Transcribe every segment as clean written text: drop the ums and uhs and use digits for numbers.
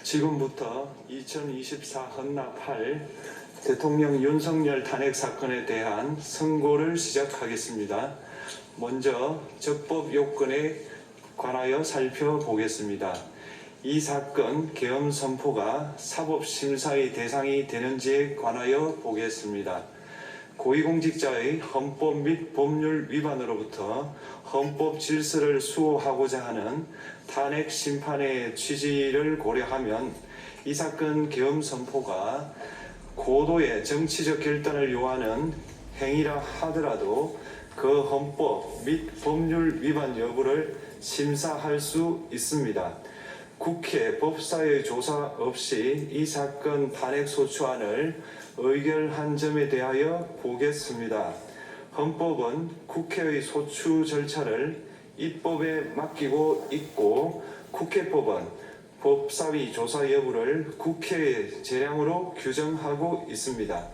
지금부터 2024 헌납 8 대통령 윤석열 탄핵 사건에 대한 선고를 시작하겠습니다. 먼저 적법 요건에 관하여 살펴보겠습니다. 이 사건 계엄 선포가 사법심사의 대상이 되는지에 관하여 보겠습니다. 고위공직자의 헌법 및 법률 위반으로부터 헌법 질서를 수호하고자 하는 탄핵 심판의 취지를 고려하면 이 사건 계엄 선포가 고도의 정치적 결단을 요하는 행위라 하더라도 그 헌법 및 법률 위반 여부를 심사할 수 있습니다. 국회 법사의 조사 없이 이 사건 탄핵 소추안을 의결한 점에 대하여 보겠습니다. 헌법은 국회의 소추 절차를 입법에 맡기고 있고 국회법은 법사위 조사 여부를 국회의 재량으로 규정하고 있습니다.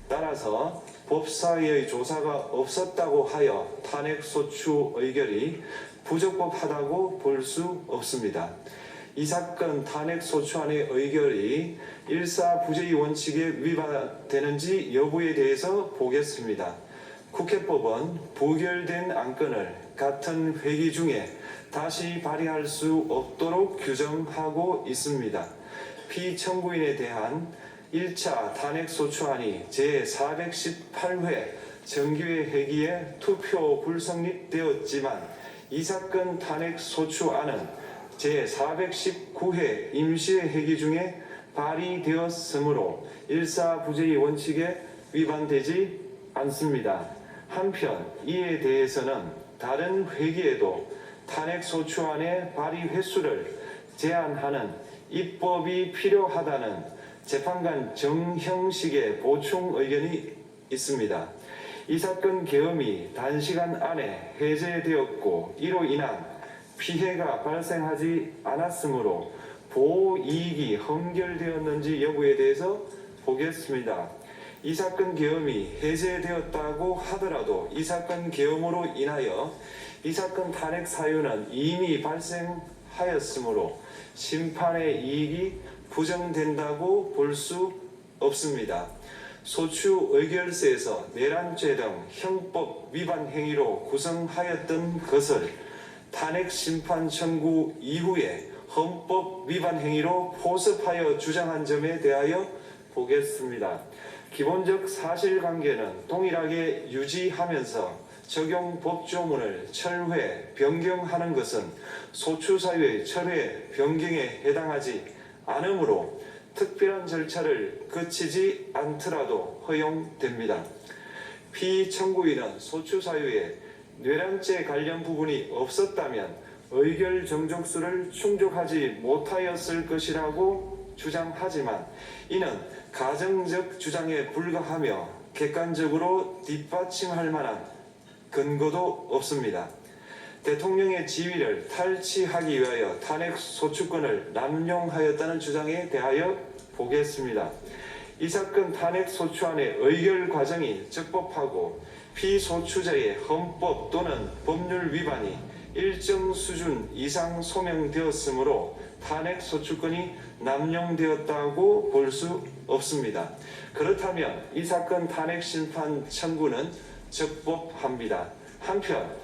따라서 법사위의 조사가 없었다고 하여 탄핵 소추 의결이 부적법하다고 볼 수 없습니다. 이 사건 탄핵 소추안의 의결이 일사부재의 원칙에 위반되는지 여부에 대해서 보겠습니다. 국회법은 부결된 안건을 같은 회기 중에 다시 발의할 수 없도록 규정하고 있습니다. 피청구인에 대한 1차 탄핵 소추안이 제418회 정기회 회기에 투표 불성립되었지만 이 사건 탄핵 소추안은 제419회 임시회기 중에 발의되었으므로 일사부재의 원칙에 위반되지 않습니다. 한편 이에 대해서는 다른 회기에도 탄핵소추안의 발의 횟수를 제한하는 입법이 필요하다는 재판관 정형식의 보충 의견이 있습니다. 이 사건 계엄이 단시간 안에 해제되었고 이로 인한 피해가 발생하지 않았으므로 보호이익이 헌결되었는지 여부에 대해서 보겠습니다. 이 사건 계엄이 해제되었다고 하더라도 이 사건 계엄으로 인하여 이 사건 탄핵 사유는 이미 발생하였으므로 심판의 이익이 부정된다고 볼 수 없습니다. 소추 의결서에서 내란죄 등 형법 위반 행위로 구성하였던 것을 탄핵 심판 청구 이후에 헌법 위반 행위로 포섭하여 주장한 점에 대하여 보겠습니다. 기본적 사실관계는 동일하게 유지하면서 적용 법조문을 철회, 변경하는 것은 소추사유의 철회, 변경에 해당하지 않으므로 특별한 절차를 거치지 않더라도 허용됩니다. 피청구인은 소추사유에 뇌란죄 관련 부분이 없었다면 의결 정족수를 충족하지 못하였을 것이라고 주장하지만 이는 가정적 주장에 불과하며 객관적으로 뒷받침할 만한 근거도 없습니다. 대통령의 지위를 탈취하기 위하여 탄핵 소추권을 남용하였다는 주장에 대하여 보겠습니다. 이 사건 탄핵 소추안의 의결 과정이 적법하고 피소추자의 헌법 또는 법률 위반이 일정 수준 이상 소명되었으므로 탄핵 소추권이 남용되었다고 볼 수 없습니다. 그렇다면 이 사건 탄핵 심판 청구는 적법합니다. 한편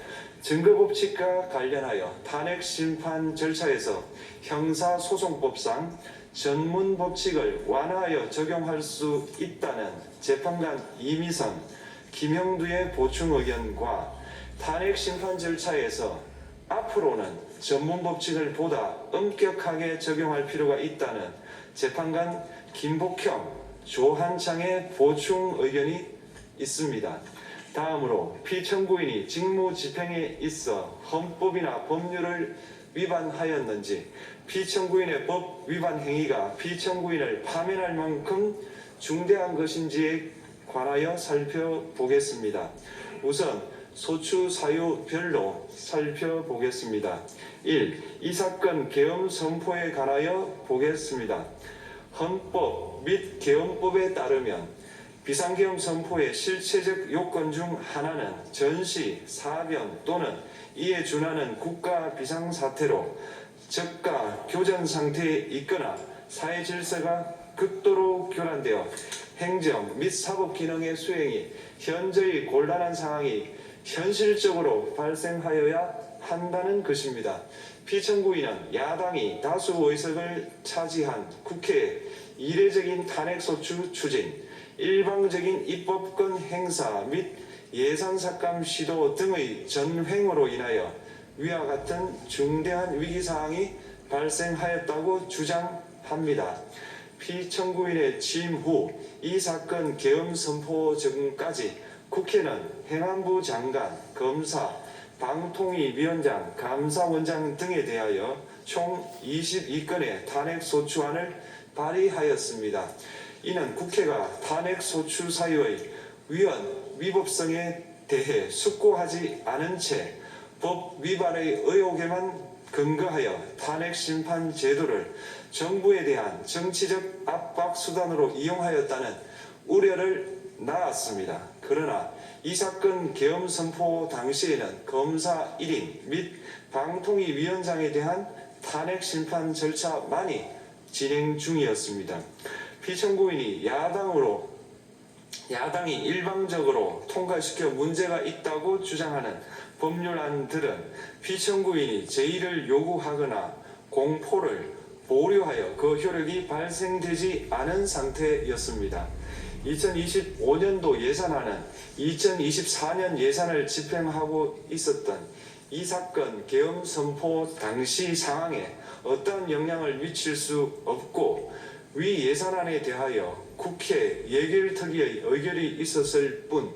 증거법칙과 관련하여 탄핵 심판 절차에서 형사소송법상 전문법칙을 완화하여 적용할 수 있다는 재판관 이미선, 김형두의 보충 의견과 탄핵 심판 절차에서 앞으로는 전문법칙을 보다 엄격하게 적용할 필요가 있다는 재판관 김복형, 조한창의 보충 의견이 있습니다. 다음으로 피청구인이 직무집행에 있어 헌법이나 법률을 위반하였는지, 피청구인의 법 위반 행위가 피청구인을 파면할 만큼 중대한 것인지에 관하여 살펴보겠습니다. 우선 소추 사유별로 살펴보겠습니다. 1. 이 사건 계엄 선포에 관하여 보겠습니다. 헌법 및 계엄법에 따르면 비상계엄 선포의 실체적 요건 중 하나는 전시, 사변 또는 이에 준하는 국가 비상사태로 저가 교전 상태에 있거나 사회 질서가 극도로 교란되어 행정 및 사법 기능의 수행이 현저히 곤란한 상황이 현실적으로 발생하여야 한다는 것입니다. 피청구인은 야당이 다수 의석을 차지한 국회의 이례적인 탄핵소추 추진, 일방적인 입법권 행사 및 예산삭감 시도 등의 전횡으로 인하여 위와 같은 중대한 위기사항이 발생하였다고 주장합니다. 피청구인의 취임 후 이 사건 계엄 선포 전까지 국회는 행안부 장관, 검사, 방통위위원장, 감사원장 등에 대하여 총 22건의 탄핵소추안을 발의하였습니다. 이는 국회가 탄핵소추 사유의 위헌위법성에 대해 숙고하지 않은 채 법 위반의 의혹에만 근거하여 탄핵심판 제도를 정부에 대한 정치적 압박 수단으로 이용하였다는 우려를 낳았습니다. 그러나 이 사건 계엄 선포 당시에는 검사 1인 및 방통위위원장에 대한 탄핵심판 절차만이 진행 중이었습니다. 피청구인이 야당이 일방적으로 통과시켜 문제가 있다고 주장하는 법률안들은 피청구인이 제의를 요구하거나 공포를 보류하여 그 효력이 발생되지 않은 상태였습니다. 2025년도 예산안은 2024년 예산을 집행하고 있었던 이 사건 계엄 선포 당시 상황에 어떠한 영향을 미칠 수 없고, 위 예산안에 대하여 국회 예결특위의 의결이 있었을 뿐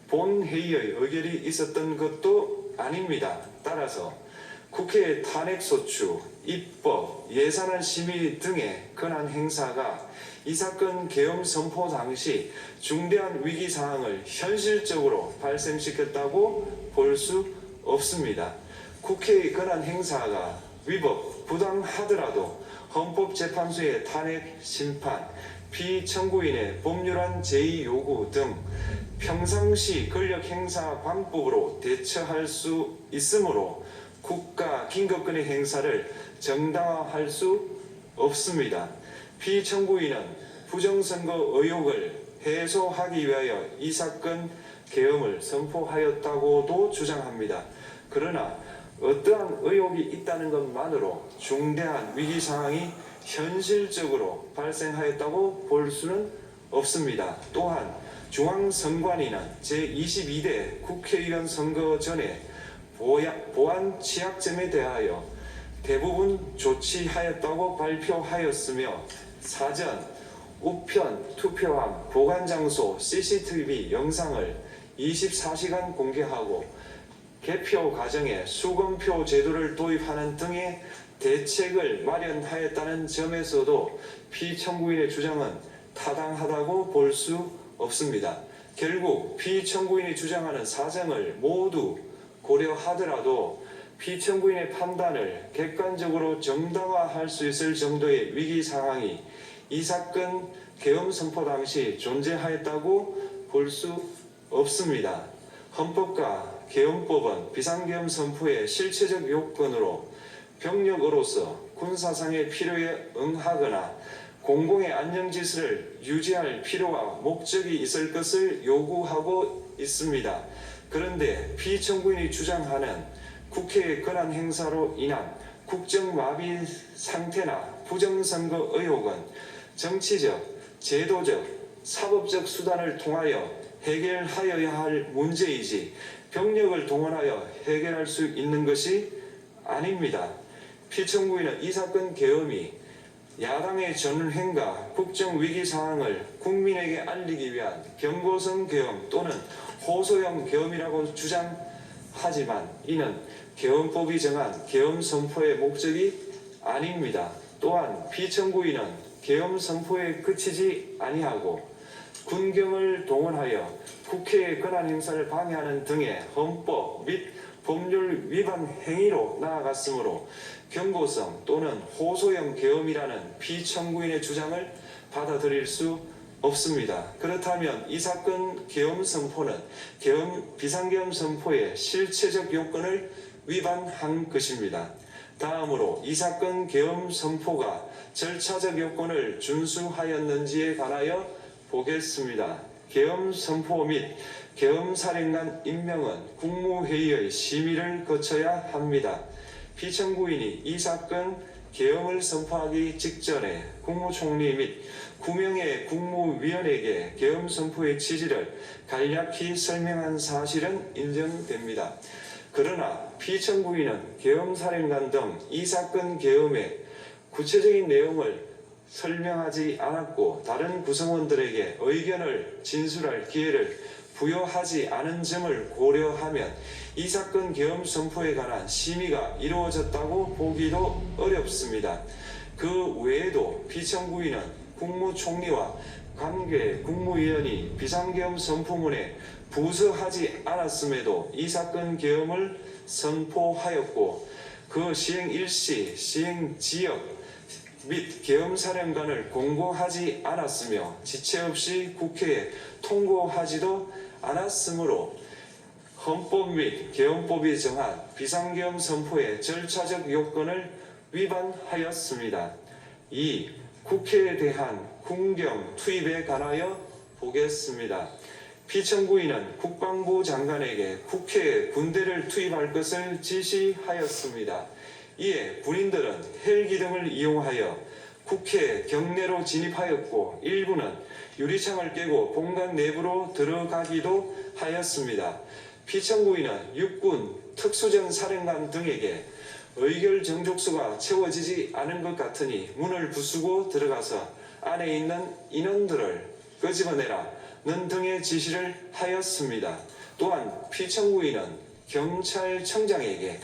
본회의의 의결이 있었던 것도 아닙니다. 따라서 국회의 탄핵소추, 입법, 예산안 심의 등의 권한 행사가 이 사건 계엄 선포 당시 중대한 위기사항을 현실적으로 발생시켰다고 볼 수 없습니다. 국회의 권한 행사가 위법, 부당하더라도 헌법재판소의 탄핵 심판, 피청구인의 법률안 제의 요구 등 평상시 권력행사 방법으로 대처할 수 있으므로 국가 긴급권의 행사를 정당화할 수 없습니다. 피청구인은 부정선거 의혹을 해소하기 위하여 이 사건 계엄을 선포하였다고도 주장합니다. 그러나 어떠한 의혹이 있다는 것만으로 중대한 위기상황이 현실적으로 발생하였다고 볼 수는 없습니다. 또한 중앙선관위는 제22대 국회의원 선거 전에 보안 취약점에 대하여 대부분 조치하였다고 발표하였으며, 사전, 우편, 투표함, 보관장소, CCTV 영상을 24시간 공개하고 개표 과정에 수검표 제도를 도입하는 등의 대책을 마련하였다는 점에서도 피청구인의 주장은 타당하다고 볼 수 없습니다. 결국 피청구인이 주장하는 사정을 모두 고려하더라도 피청구인의 판단을 객관적으로 정당화할 수 있을 정도의 위기 상황이 이 사건 계엄 선포 당시 존재하였다고 볼 수 없습니다. 헌법과 계엄법은 비상계엄 선포의 실체적 요건으로 병력으로서 군사상의 필요에 응하거나 공공의 안녕질서를 유지할 필요와 목적이 있을 것을 요구하고 있습니다. 그런데 피청구인이 주장하는 국회의 권한 행사로 인한 국정마비 상태나 부정선거 의혹은 정치적, 제도적, 사법적 수단을 통하여 해결하여야 할 문제이지 병력을 동원하여 해결할 수 있는 것이 아닙니다. 피청구인은 이 사건 계엄이 야당의 전횡과 국정위기 상황을 국민에게 알리기 위한 경고성 계엄 또는 호소형 계엄이라고 주장하지만 이는 계엄법이 정한 계엄 선포의 목적이 아닙니다. 또한 피청구인은 계엄 선포에 그치지 아니하고 군경을 동원하여 국회의 권한 행사를 방해하는 등의 헌법 및 법률 위반 행위로 나아갔으므로 경고성 또는 호소형 계엄이라는 피청구인의 주장을 받아들일 수 없습니다. 그렇다면 이 사건 계엄 선포는 비상계엄 선포의 실체적 요건을 위반한 것입니다. 다음으로 이 사건 계엄 선포가 절차적 요건을 준수하였는지에 관하여 보겠습니다. 계엄 선포 및 계엄 사령관 임명은 국무회의의 심의를 거쳐야 합니다. 피청구인이 이 사건 계엄을 선포하기 직전에 국무총리 및 9명의 국무위원에게 계엄 선포의 취지를 간략히 설명한 사실은 인정됩니다. 그러나 피청구인은 계엄사령관 등 이 사건 계엄의 구체적인 내용을 설명하지 않았고 다른 구성원들에게 의견을 진술할 기회를 부여하지 않은 점을 고려하면 이 사건 계엄 선포에 관한 심의가 이루어졌다고 보기도 어렵습니다. 그 외에도 피청구인은 국무총리와 관계 국무위원이 비상계엄 선포문에 부서하지 않았음에도 이 사건 계엄을 선포하였고 그 시행 일시, 시행 지역 및 계엄사령관을 공고하지 않았으며 지체 없이 국회에 통고하지도 않았으므로 헌법 및 계엄법이 정한 비상계엄 선포의 절차적 요건을 위반하였습니다. 2. 국회에 대한 군경 투입에 관하여 보겠습니다. 피청구인은 국방부 장관에게 국회에 군대를 투입할 것을 지시하였습니다. 이에 군인들은 헬기 등을 이용하여 국회 경내로 진입하였고 일부는 유리창을 깨고 본관 내부로 들어가기도 하였습니다. 피청구인은 육군 특수전 사령관 등에게 의결 정족수가 채워지지 않은 것 같으니 문을 부수고 들어가서 안에 있는 인원들을 끄집어내라는 등의 지시를 하였습니다. 또한 피청구인은 경찰청장에게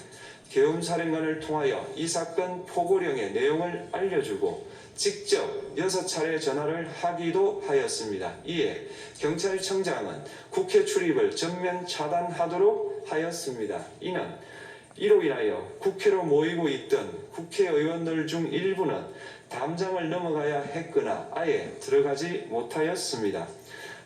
계엄사령관을 통하여 이 사건 포고령의 내용을 알려주고 직접 6차례 전화를 하기도 하였습니다. 이에 경찰청장은 국회 출입을 전면 차단하도록 하였습니다. 이로 인하여 국회로 모이고 있던 국회의원들 중 일부는 담장을 넘어가야 했거나 아예 들어가지 못하였습니다.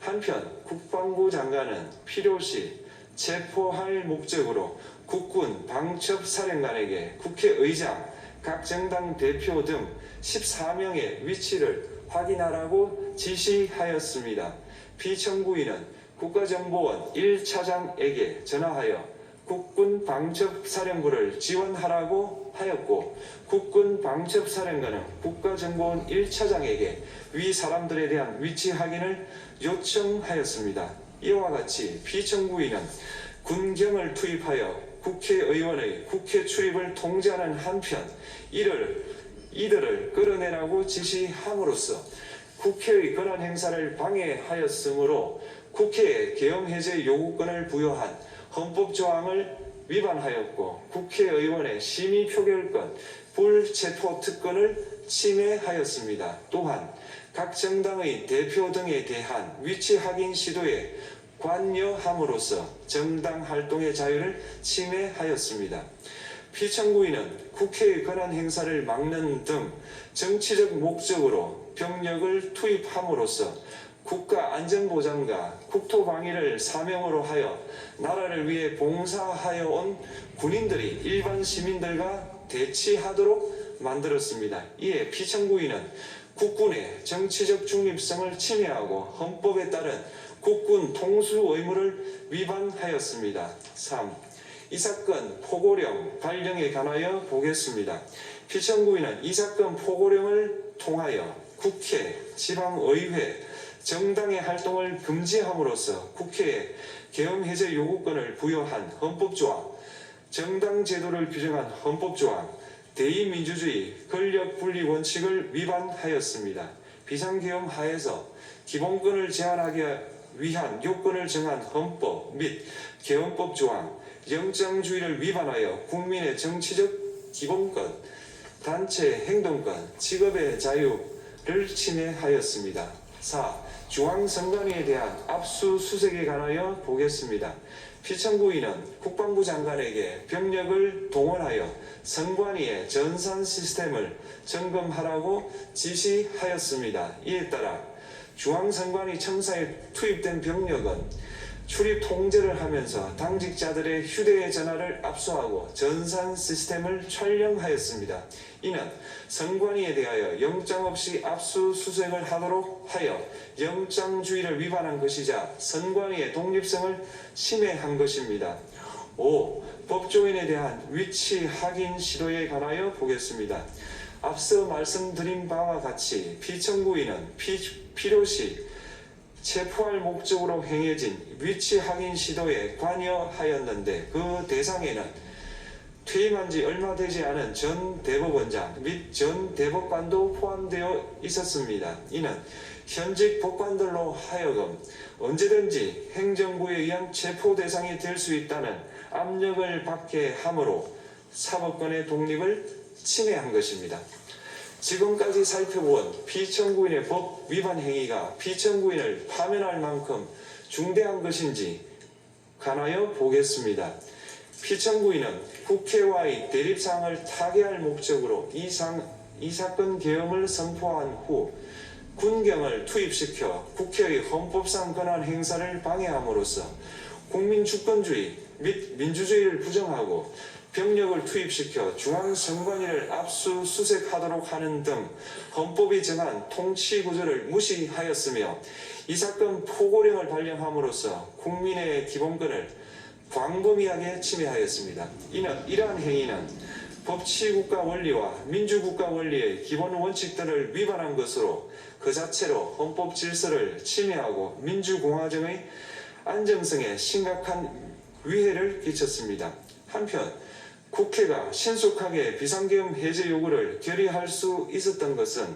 한편 국방부 장관은 필요시 체포할 목적으로 국군 방첩사령관에게 국회의장, 각 정당 대표 등 14명의 위치를 확인하라고 지시하였습니다. 피청구인은 국가정보원 1차장에게 전화하여 국군 방첩사령부를 지원하라고 하였고 국군 방첩사령관은 국가정보원 1차장에게 위 사람들에 대한 위치 확인을 요청하였습니다. 이와 같이 피청구인은 군경을 투입하여 국회의원의 국회 출입을 통제하는 한편 이들을 끌어내라고 지시함으로써 국회의 권한 행사를 방해하였으므로 국회에 계엄 해제 요구권을 부여한 헌법 조항을 위반하였고 국회의원의 심의 표결권, 불체포 특권을 침해하였습니다. 또한 각 정당의 대표 등에 대한 위치 확인 시도에 관여함으로써 정당 활동의 자유를 침해하였습니다. 피청구인은 국회의 권한 행사를 막는 등 정치적 목적으로 병력을 투입함으로써 국가안전보장과 국토방위를 사명으로 하여 나라를 위해 봉사하여 온 군인들이 일반 시민들과 대치하도록 만들었습니다. 이에 피청구인은 국군의 정치적 중립성을 침해하고 헌법에 따른 국군 통수 의무를 위반하였습니다. 3. 이 사건 포고령 발령에 관하여 보겠습니다. 피청구인은 이 사건 포고령을 통하여 국회, 지방의회, 정당의 활동을 금지함으로써 국회에 계엄 해제 요구권을 부여한 헌법조항, 정당 제도를 규정한 헌법조항, 대의민주주의 권력분리 원칙을 위반하였습니다. 비상계엄 하에서 기본권을 제한하게 위한 요건을 정한 헌법 및 개헌법 조항, 영장주의를 위반하여 국민의 정치적 기본권, 단체 행동권, 직업의 자유를 침해하였습니다. 4. 중앙선관위에 대한 압수수색에 관하여 보겠습니다. 피청구인은 국방부 장관에게 병력을 동원하여 선관위의 전산 시스템을 점검하라고 지시하였습니다. 이에 따라 중앙선관위 청사에 투입된 병력은 출입 통제를 하면서 당직자들의 휴대전화를 압수하고 전산 시스템을 촬영하였습니다. 이는 선관위에 대하여 영장 없이 압수수색을 하도록 하여 영장주의를 위반한 것이자 선관위의 독립성을 침해한 것입니다. 5. 법조인에 대한 위치 확인 시도에 관하여 보겠습니다. 앞서 말씀드린 바와 같이 피청구인은 필요시 체포할 목적으로 행해진 위치 확인 시도에 관여하였는데 그 대상에는 퇴임한 지 얼마 되지 않은 전 대법원장 및 전 대법관도 포함되어 있었습니다. 이는 현직 법관들로 하여금 언제든지 행정부에 의한 체포 대상이 될 수 있다는 압력을 받게 함으로 사법권의 독립을 침해한 것입니다. 지금까지 살펴본 피청구인의 법 위반 행위가 피청구인을 파면할 만큼 중대한 것인지 관하여 보겠습니다. 피청구인은 국회와의 대립사항을 타개할 목적으로 이 사건 계엄을 선포한 후 군경을 투입시켜 국회의 헌법상 권한 행사를 방해함으로써 국민 주권주의 및 민주주의를 부정하고 병력을 투입시켜 중앙선관위를 압수수색하도록 하는 등 헌법이 정한 통치구조를 무시하였으며 이 사건 포고령을 발령함으로써 국민의 기본권을 광범위하게 침해하였습니다. 이러한 행위는 법치국가 원리와 민주국가 원리의 기본 원칙들을 위반한 것으로 그 자체로 헌법 질서를 침해하고 민주공화정의 안정성에 심각한 위해를 끼쳤습니다. 한편 국회가 신속하게 비상계엄 해제 요구를 결의할 수 있었던 것은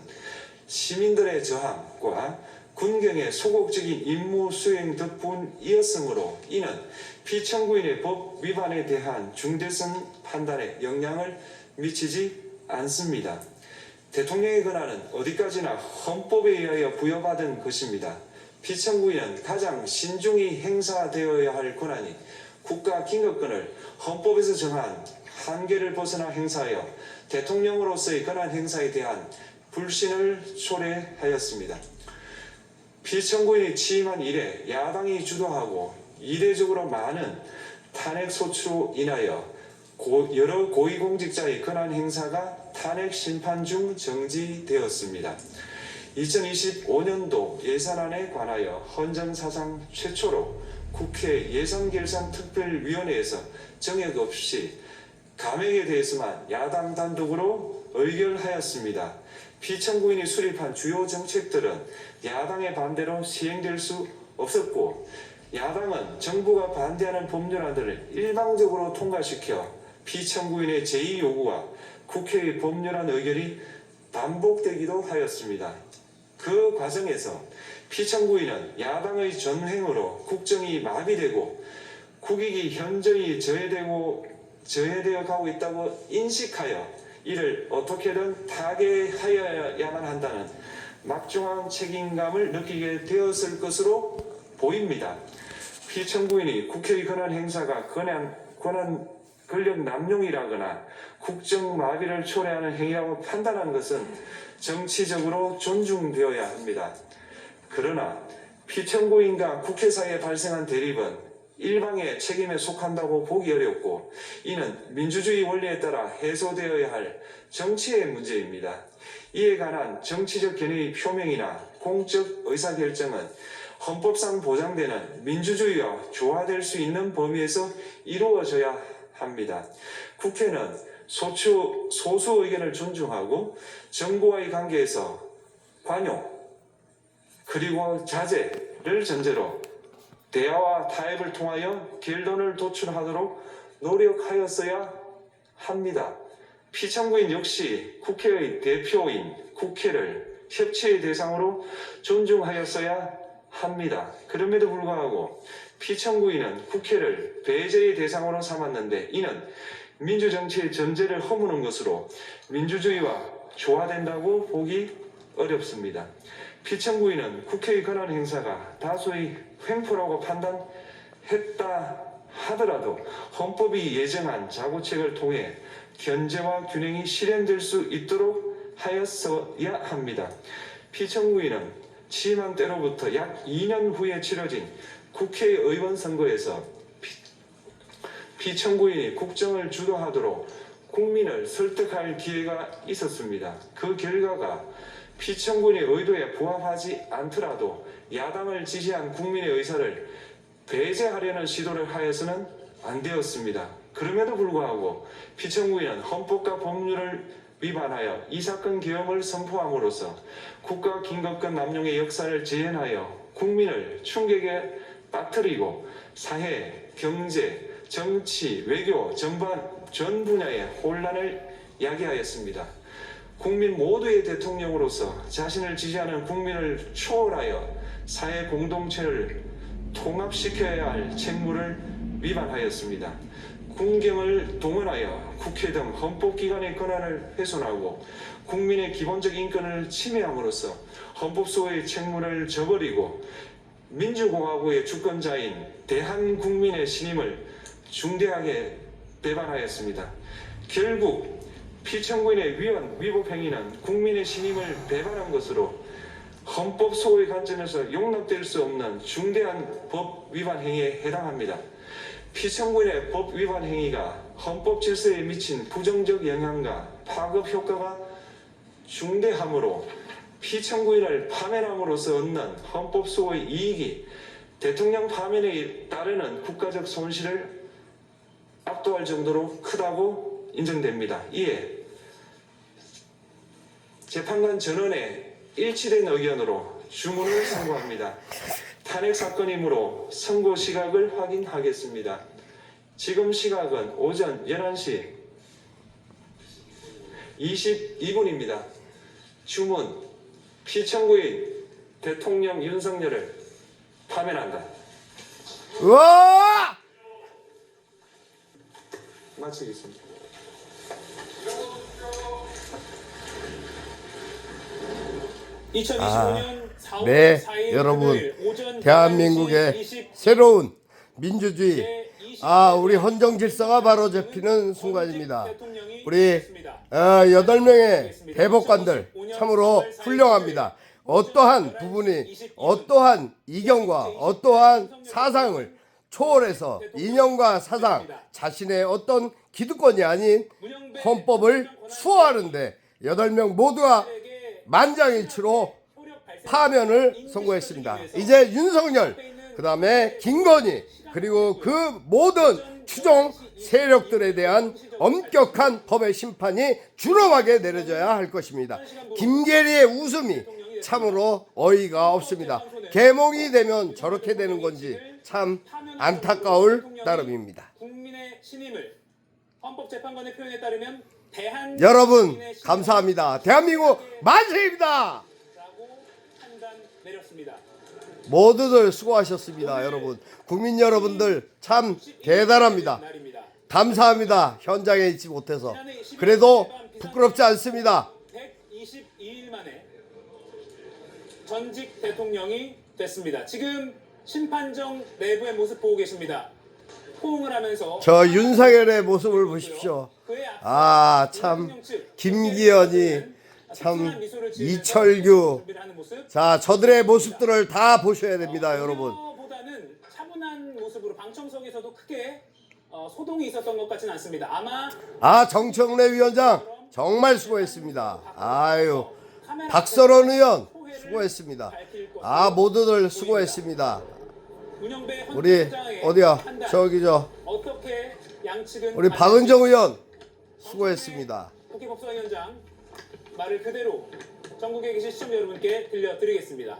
시민들의 저항과 군경의 소극적인 임무 수행 덕분이었으므로 이는 피청구인의 법 위반에 대한 중대성 판단에 영향을 미치지 않습니다. 대통령의 권한은 어디까지나 헌법에 의하여 부여받은 것입니다. 피청구인은 가장 신중히 행사되어야 할 권한이 국가 긴급권을 헌법에서 정한 한계를 벗어나 행사하여 대통령으로서의 권한 행사에 대한 불신을 초래하였습니다. 피청구인이 취임한 이래 야당이 주도하고 이례적으로 많은 탄핵 소추로 인하여 여러 고위공직자의 권한 행사가 탄핵 심판 중 정지되었습니다. 2025년도 예산안에 관하여 헌정사상 최초로 국회 예산결산특별위원회에서 정액 없이 감액에 대해서만 야당 단독으로 의결하였습니다. 피청구인이 수립한 주요 정책들은 야당의 반대로 시행될 수 없었고 야당은 정부가 반대하는 법률안들을 일방적으로 통과시켜 피청구인의 제2 요구와 국회의 법률안 의결이 반복되기도 하였습니다. 그 과정에서 피청구인은 야당의 전횡으로 국정이 마비되고 국익이 현저히 저해되어 가고 있다고 인식하여 이를 어떻게든 타개하여야만 한다는 막중한 책임감을 느끼게 되었을 것으로 보입니다. 피청구인이 국회의 권한 행사가 권력 남용이라거나 국정 마비를 초래하는 행위라고 판단한 것은 정치적으로 존중되어야 합니다. 그러나 피청구인과 국회 사이에 발생한 대립은 일방의 책임에 속한다고 보기 어렵고 이는 민주주의 원리에 따라 해소되어야 할 정치의 문제입니다. 이에 관한 정치적 견해의 표명이나 공적 의사결정은 헌법상 보장되는 민주주의와 조화될 수 있는 범위에서 이루어져야 합니다. 국회는 소수 의견을 존중하고 정부와의 관계에서 관용 그리고 자제를 전제로 대화와 타협을 통하여 결론을 도출하도록 노력하였어야 합니다. 피청구인 역시 국회의 대표인 국회를 협치의 대상으로 존중하였어야 합니다. 그럼에도 불구하고 피청구인은 국회를 배제의 대상으로 삼았는데 이는 민주정치의 전제를 허무는 것으로 민주주의와 조화된다고 보기 어렵습니다. 피청구인은 국회의 권한 행사가 다수의 횡포라고 판단했다 하더라도 헌법이 예정한 자구책을 통해 견제와 균형이 실현될 수 있도록 하였어야 합니다. 피청구인은 취임한 때로부터 약 2년 후에 치러진 국회의원 선거에서 피청구인이 국정을 주도하도록 국민을 설득할 기회가 있었습니다. 그 결과가 피청구인의 의도에 부합하지 않더라도 야당을 지지한 국민의 의사를 배제하려는 시도를 하여서는 안 되었습니다. 그럼에도 불구하고 피청구인은 헌법과 법률을 위반하여 이 사건 계엄을 선포함으로써 국가 긴급권 남용의 역사를 재현하여 국민을 충격에 빠뜨리고 사회, 경제, 정치, 외교 전반 전 분야의 혼란을 야기하였습니다. 국민 모두의 대통령으로서 자신을 지지하는 국민을 초월하여 사회 공동체를 통합시켜야 할 책무를 위반하였습니다. 국경을 동원하여 국회 등 헌법기관의 권한을 훼손하고 국민의 기본적 인권을 침해함으로써 헌법소의 책무를 저버리고 민주공화국의 주권자인 대한국민의 신임을 중대하게 배반하였습니다. 결국 피청구인의 위법 행위는 국민의 신임을 배반한 것으로 헌법 소의 관점에서 용납될 수 없는 중대한 법 위반 행위에 해당합니다. 피청구인의 법 위반 행위가 헌법 질서에 미친 부정적 영향과 파급 효과가 중대하므로 피청구인을 파면함으로써 얻는 헌법 소의 이익이 대통령 파면에 따르는 국가적 손실을 압도할 정도로 크다고 인정됩니다. 이에 재판관 전원의 일치된 의견으로 주문을 선고합니다. 탄핵 사건이므로 선고 시각을 확인하겠습니다. 지금 시각은 오전 11시 22분입니다. 주문: 피청구인 대통령 윤석열을 파면한다. 우와! 마치겠습니다. 네, 여러분, 대한민국의 새로운 민주주의, 우리 헌정 질서가 바로 잡히는 순간입니다. 우리 8명의 대법관들 참으로 훌륭합니다. 어떠한 부분이, 어떠한 이견과 어떠한 사상을 초월해서 이념과 사상, 자신의 어떤 기득권이 아닌 헌법을 수호하는데 8명 모두가 만장일치로 파면을 선고했습니다. 이제 윤석열, 그 다음에 김건희, 그리고 그 모든 추종 세력들에 대한 엄격한 법의 심판이 준엄하게 내려져야 할 것입니다. 김계리의 웃음이 참으로 어이가 없습니다. 계몽이 되면 저렇게 되는 건지 참 안타까울 따름입니다. 국민의 신임을 헌법재판관의 표현에 따르면 여러분 감사합니다. 대한민국 만세입니다. 라고 판단 내렸습니다. 모두들 수고하셨습니다. 여러분, 국민 여러분들 참 대단합니다. 감사합니다. 현장에 있지 못해서. 그래도 부끄럽지 않습니다. 122일 만에 전직 대통령이 됐습니다. 지금 심판정 내부의 모습 보고 계십니다. 호응을 하면서 저 윤석열의 모습을 보십시오. 참 김기현이, 참 이철규, 자 저들의 모습들을 다 보셔야 됩니다. 여러분. 보다는 차분한 모습으로 방청석에서도 크게 소동이 있었던 것 같지는 않습니다. 아마 정청래 위원장 정말 수고했습니다. 박서론 의원 수고했습니다. 모두들 수고했습니다. 우리 어디야 어떻게 양측은 우리 박은정 의원 수고했습니다. 국회법사위원장 말을 그대로 전국에 계신 시청자 여러분께 들려드리겠습니다.